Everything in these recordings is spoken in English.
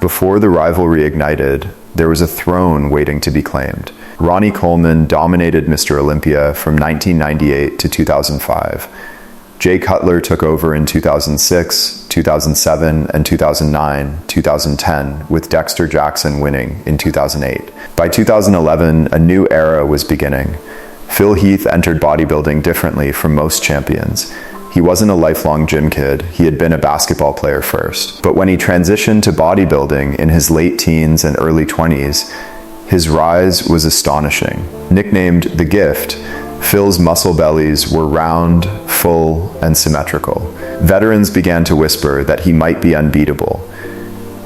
Before the rivalry ignited, there was a throne waiting to be claimed. Ronnie Coleman dominated Mr. Olympia from 1998 to 2005. Jay Cutler took over in 2006, 2007, and 2009, 2010, with Dexter Jackson winning in 2008. By 2011, a new era was beginning. Phil Heath entered bodybuilding differently from most champions. He wasn't a lifelong gym kid, he had been a basketball player first. But when he transitioned to bodybuilding in his late teens and early 20s, his rise was astonishing. Nicknamed The Gift, Phil's muscle bellies were round, full, and symmetrical. Veterans began to whisper that he might be unbeatable.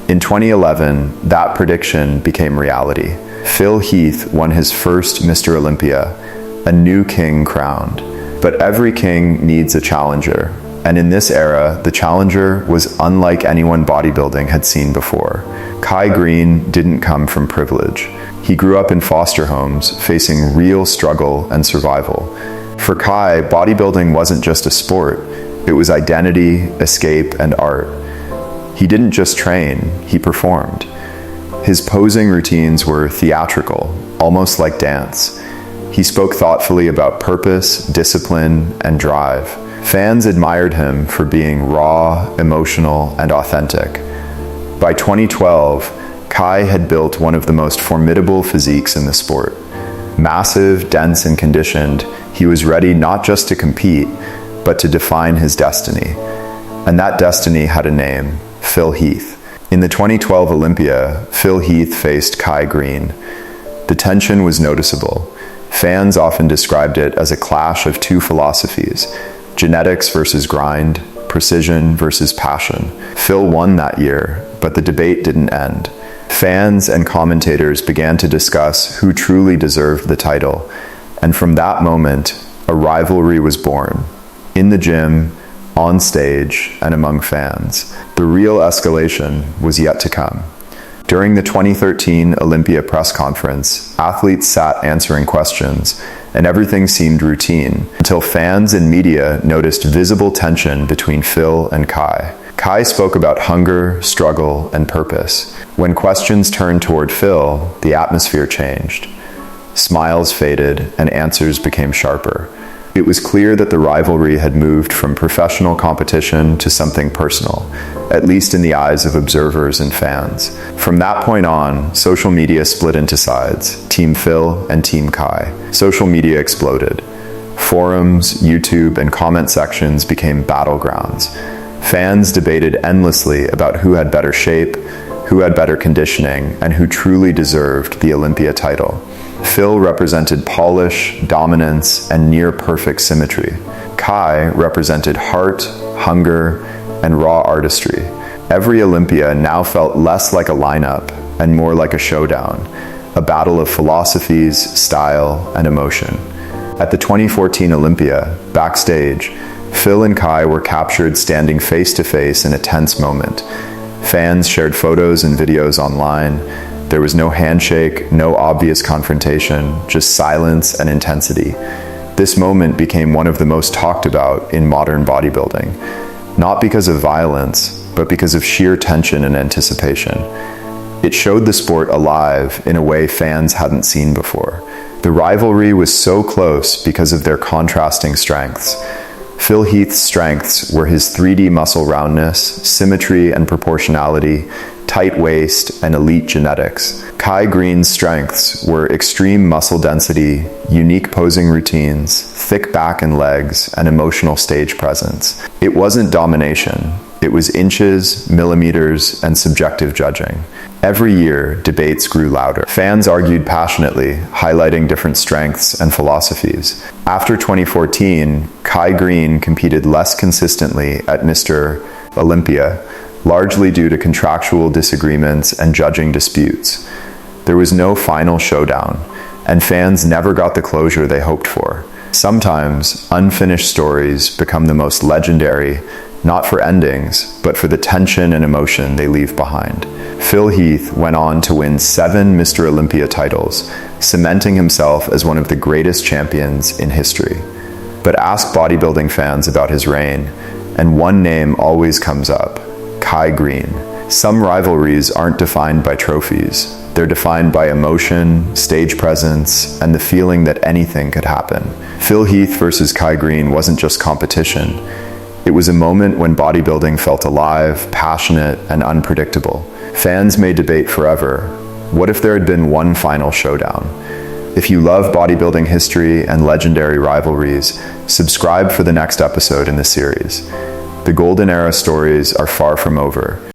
In 2011, that prediction became reality. Phil Heath won his first Mr. Olympia, a new king crowned. But every king needs a challenger, and in this era, the challenger was unlike anyone bodybuilding had seen before. Kai Greene didn't come from privilege. He grew up in foster homes, facing real struggle and survival. For Kai, bodybuilding wasn't just a sport, it was identity, escape, and art. He didn't just train, he performed. His posing routines were theatrical, almost like dance. He spoke thoughtfully about purpose, discipline, and drive. Fans admired him for being raw, emotional, and authentic. By 2012, Kai had built one of the most formidable physiques in the sport. Massive, dense, and conditioned, he was ready not just to compete, but to define his destiny. And that destiny had a name, Phil Heath. In the 2012 Olympia, Phil Heath faced Kai Greene. The tension was noticeable. Fans often described it as a clash of two philosophies, genetics versus grind, precision versus passion. Phil won that year, but the debate didn't end. Fans and commentators began to discuss who truly deserved the title, and from that moment, a rivalry was born. In the gym, on stage, and among fans. The real escalation was yet to come. During the 2013 Olympia press conference, athletes sat answering questions, and everything seemed routine, until fans and media noticed visible tension between Phil and Kai. Kai spoke about hunger, struggle, and purpose. When questions turned toward Phil, the atmosphere changed. Smiles faded, and answers became sharper. It was clear that the rivalry had moved from professional competition to something personal, at least in the eyes of observers and fans. From that point on, social media split into sides, Team Phil and Team Kai. Social media exploded. Forums, YouTube, and comment sections became battlegrounds. Fans debated endlessly about who had better shape, who had better conditioning, and who truly deserved the Olympia title. Phil represented polish, dominance, and near-perfect symmetry. Kai represented heart, hunger, and raw artistry. Every Olympia now felt less like a lineup and more like a showdown, a battle of philosophies, style, and emotion. At the 2014 Olympia, backstage, Phil and Kai were captured standing face-to-face in a tense moment. Fans shared photos and videos online. There was no handshake, no obvious confrontation, just silence and intensity. This moment became one of the most talked about in modern bodybuilding, not because of violence, but because of sheer tension and anticipation. It showed the sport alive in a way fans hadn't seen before. The rivalry was so close because of their contrasting strengths. Phil Heath's strengths were his 3D muscle roundness, symmetry and proportionality, tight waist, and elite genetics. Kai Greene's strengths were extreme muscle density, unique posing routines, thick back and legs, and emotional stage presence. It wasn't domination. It was inches, millimeters, and subjective judging. Every year, debates grew louder. Fans argued passionately, highlighting different strengths and philosophies. After 2014, Kai Greene competed less consistently at Mr. Olympia, largely due to contractual disagreements and judging disputes. There was no final showdown, and fans never got the closure they hoped for. Sometimes, unfinished stories become the most legendary, not for endings, but for the tension and emotion they leave behind. Phil Heath went on to win 7 Mr. Olympia titles, cementing himself as one of the greatest champions in history. But ask bodybuilding fans about his reign, and one name always comes up: Kai Greene. Some rivalries aren't defined by trophies. They're defined by emotion, stage presence, and the feeling that anything could happen. Phil Heath versus Kai Greene wasn't just competition. It was a moment when bodybuilding felt alive, passionate, and unpredictable. Fans may debate forever. What if there had been one final showdown? If you love bodybuilding history and legendary rivalries, subscribe for the next episode in the series. The Golden Era stories are far from over.